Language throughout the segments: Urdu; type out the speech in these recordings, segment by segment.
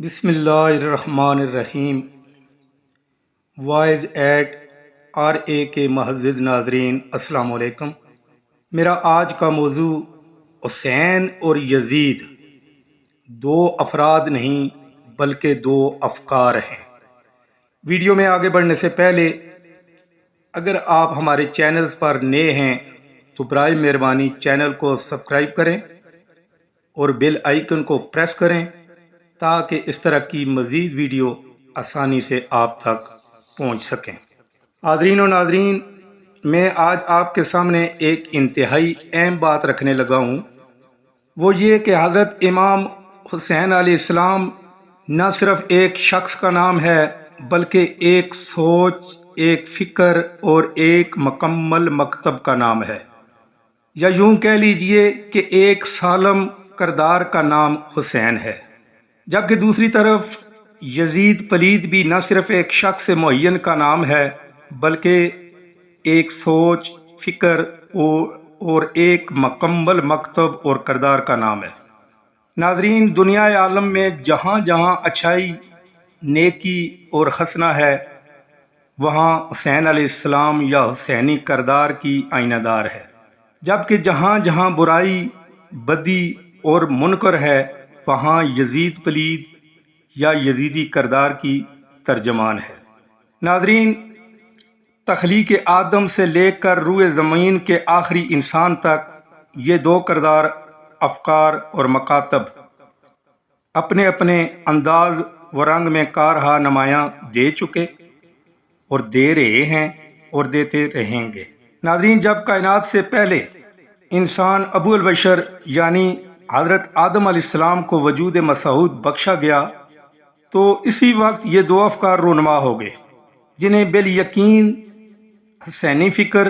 بسم اللہ الرحمن الرحیم۔ وائز ایٹ RA کے معزز ناظرین السلام علیکم۔ میرا آج کا موضوع حسین اور یزید دو افراد نہیں بلکہ دو افکار ہیں۔ ویڈیو میں آگے بڑھنے سے پہلے اگر آپ ہمارے چینلز پر نئے ہیں تو برائے مہربانی چینل کو سبسکرائب کریں اور بیل آئیکن کو پریس کریں تاکہ اس طرح کی مزید ویڈیو آسانی سے آپ تک پہنچ سکیں۔ حاضرین و ناظرین، میں آج آپ کے سامنے ایک انتہائی اہم بات رکھنے لگا ہوں، وہ یہ کہ حضرت امام حسین علیہ السلام نہ صرف ایک شخص کا نام ہے بلکہ ایک سوچ، ایک فکر اور ایک مکمل مکتب کا نام ہے، یا یوں کہہ لیجئے کہ ایک سالم کردار کا نام حسین ہے۔ جبکہ دوسری طرف یزید پلید بھی نہ صرف ایک شخص معین کا نام ہے بلکہ ایک سوچ، فکر اور ایک مکمل مکتب اور کردار کا نام ہے۔ ناظرین، دنیا عالم میں جہاں جہاں اچھائی، نیکی اور حسنہ ہے وہاں حسین علیہ السلام یا حسینی کردار کی آئینہ دار ہے، جبکہ جہاں جہاں برائی، بدی اور منکر ہے وہاں یزید پلید یا یزیدی کردار کی ترجمان ہے۔ ناظرین، تخلیق آدم سے لے کر روئے زمین کے آخری انسان تک یہ دو کردار، افکار اور مکاتب اپنے اپنے انداز و رنگ میں کارہا نمایاں دے چکے اور دے رہے ہیں اور دیتے رہیں گے۔ ناظرین، جب کائنات سے پہلے انسان ابو البشر یعنی حضرت آدم علیہ السلام کو وجود مسعود بخشا گیا تو اسی وقت یہ دو افکار رونما ہو گئے جنہیں بالیقین حسینی فکر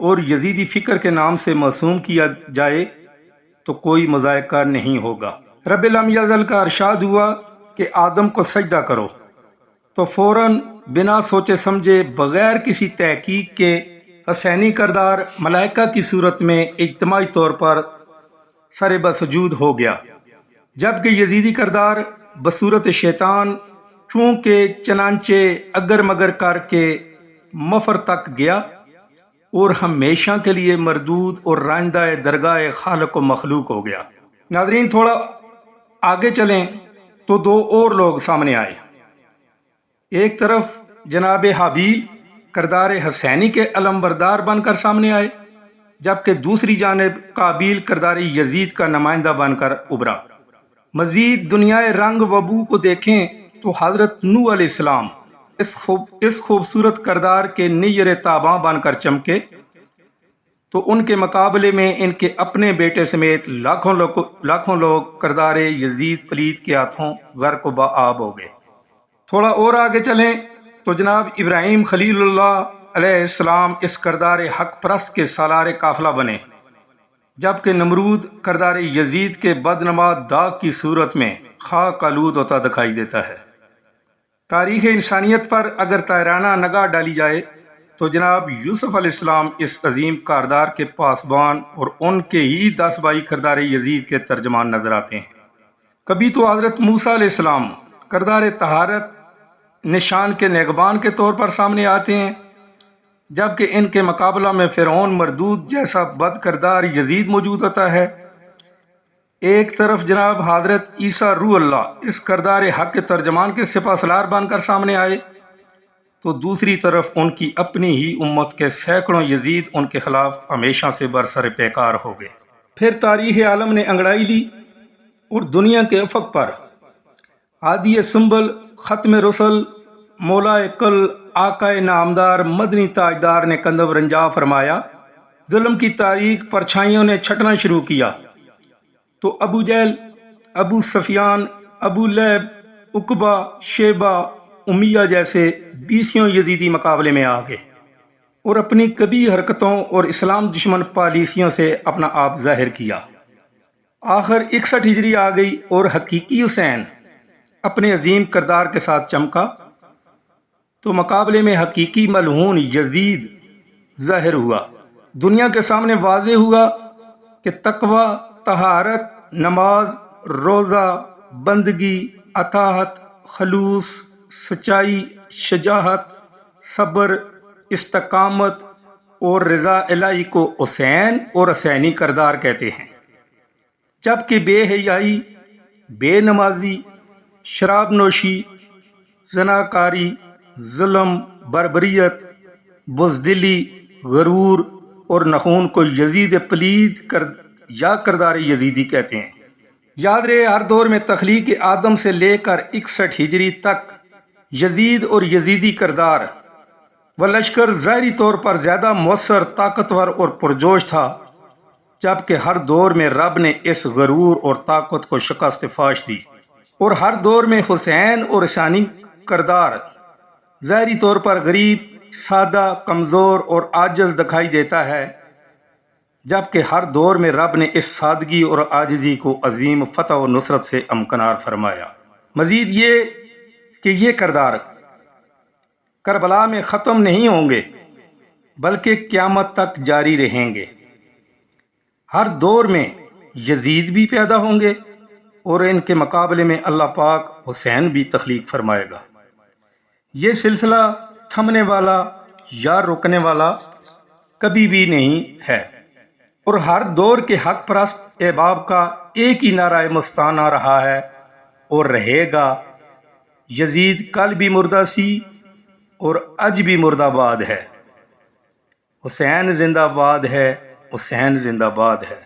اور یزیدی فکر کے نام سے موسوم کیا جائے تو کوئی مذائقہ نہیں ہوگا۔ رب لم یزل کا ارشاد ہوا کہ آدم کو سجدہ کرو تو فوراً بنا سوچے سمجھے بغیر کسی تحقیق کے حسینی کردار ملائکہ کی صورت میں اجتماعی طور پر سر بسجود ہو گیا، جبکہ یزیدی کردار بصورت شیطان چونکہ چنانچہ اگر مگر کر کے مفر تک گیا اور ہمیشہ کے لیے مردود اور رائندہ درگاہ خالق و مخلوق ہو گیا۔ ناظرین، تھوڑا آگے چلیں تو دو اور لوگ سامنے آئے۔ ایک طرف جناب حابیل کردار حسینی کے علمبردار بن کر سامنے آئے، جبکہ دوسری جانب قابیل کردار یزید کا نمائندہ بن کر ابھرا۔ مزید دنیا رنگ و بو کو دیکھیں تو حضرت نوح علیہ السلام اس خوبصورت کردار کے نیر تاباں بن کر چمکے تو ان کے مقابلے میں ان کے اپنے بیٹے سمیت لاکھوں لوگ کردار یزید پلید کے ہاتھوں غرق و بآب ہو گئے۔ تھوڑا اور آگے چلیں تو جناب ابراہیم خلیل اللہ علیہ السلام اس کردار حق پرست کے سالار قافلہ بنے، جبکہ نمرود کردار یزید کے بدنما داغ کی صورت میں خاک آلود ہوتا دکھائی دیتا ہے۔ تاریخ انسانیت پر اگر طائرانہ نگاہ ڈالی جائے تو جناب یوسف علیہ السلام اس عظیم کردار کے پاسبان اور ان کے ہی 10 بھائی کردار یزید کے ترجمان نظر آتے ہیں۔ کبھی تو حضرت موسیٰ علیہ السلام کردار طہارت نشان کے نگہبان کے طور پر سامنے آتے ہیں، جبکہ ان کے مقابلہ میں فرعون مردود جیسا بد کردار یزید موجود ہوتا ہے۔ ایک طرف جناب حضرت عیسیٰ روح اللہ اس کردار حق کے ترجمان کے سپہ سالار بن کر سامنے آئے تو دوسری طرف ان کی اپنی ہی امت کے سینکڑوں یزید ان کے خلاف ہمیشہ سے برسر پیکار ہو گئے۔ پھر تاریخ عالم نے انگڑائی لی اور دنیا کے افق پر ہادی سنبل، ختم رسل، مولا کل، آقائے نامدار، مدنی تاجدار نے کندھو رنجا فرمایا۔ ظلم کی تاریک پرچھائیوں نے چھٹنا شروع کیا تو ابو جہل، ابو سفیان، ابو لہب، عقبہ، شیبہ، امیہ جیسے 20 یزیدی مقابلے میں آ گئے اور اپنی کبھی حرکتوں اور اسلام دشمن پالیسیوں سے اپنا آپ ظاہر کیا۔ آخر 61 ہجری آ گئی اور حقیقی حسین اپنے عظیم کردار کے ساتھ چمکا تو مقابلے میں حقیقی ملعون یزید ظاہر ہوا۔ دنیا کے سامنے واضح ہوا کہ تقوی، طہارت، نماز، روزہ، بندگی، اطاعت، خلوص، سچائی، شجاعت، صبر، استقامت اور رضا الہی کو حسین اور حسینی کردار کہتے ہیں، جبکہ بے حیائی، بے نمازی، شراب نوشی، زناکاری، ظلم، بربریت، بزدلی، غرور اور نخون کو یزید یا کردار یزیدی کہتے ہیں۔ یاد رہے، ہر دور میں تخلیق آدم سے لے کر 61 ہجری تک یزید اور یزیدی کردار و لشکر ظاہری طور پر زیادہ مؤثر، طاقتور اور پرجوش تھا، جبکہ ہر دور میں رب نے اس غرور اور طاقت کو شکست فاش دی، اور ہر دور میں حسین اور حسینی کردار ظاہری طور پر غریب، سادہ، کمزور اور عاجز دکھائی دیتا ہے، جبکہ ہر دور میں رب نے اس سادگی اور عاجزی کو عظیم فتح و نصرت سے امکنار فرمایا۔ مزید یہ کہ یہ کردار کربلا میں ختم نہیں ہوں گے بلکہ قیامت تک جاری رہیں گے۔ ہر دور میں یزید بھی پیدا ہوں گے اور ان کے مقابلے میں اللہ پاک حسین بھی تخلیق فرمائے گا۔ یہ سلسلہ تھمنے والا یا رکنے والا کبھی بھی نہیں ہے، اور ہر دور کے حق پرست احباب کا ایک ہی نعرہ مستانہ رہا ہے اور رہے گا: یزید کل بھی مردہ سی اور اج بھی مردہ باد ہے، حسین زندہ باد ہے، حسین زندہ باد ہے۔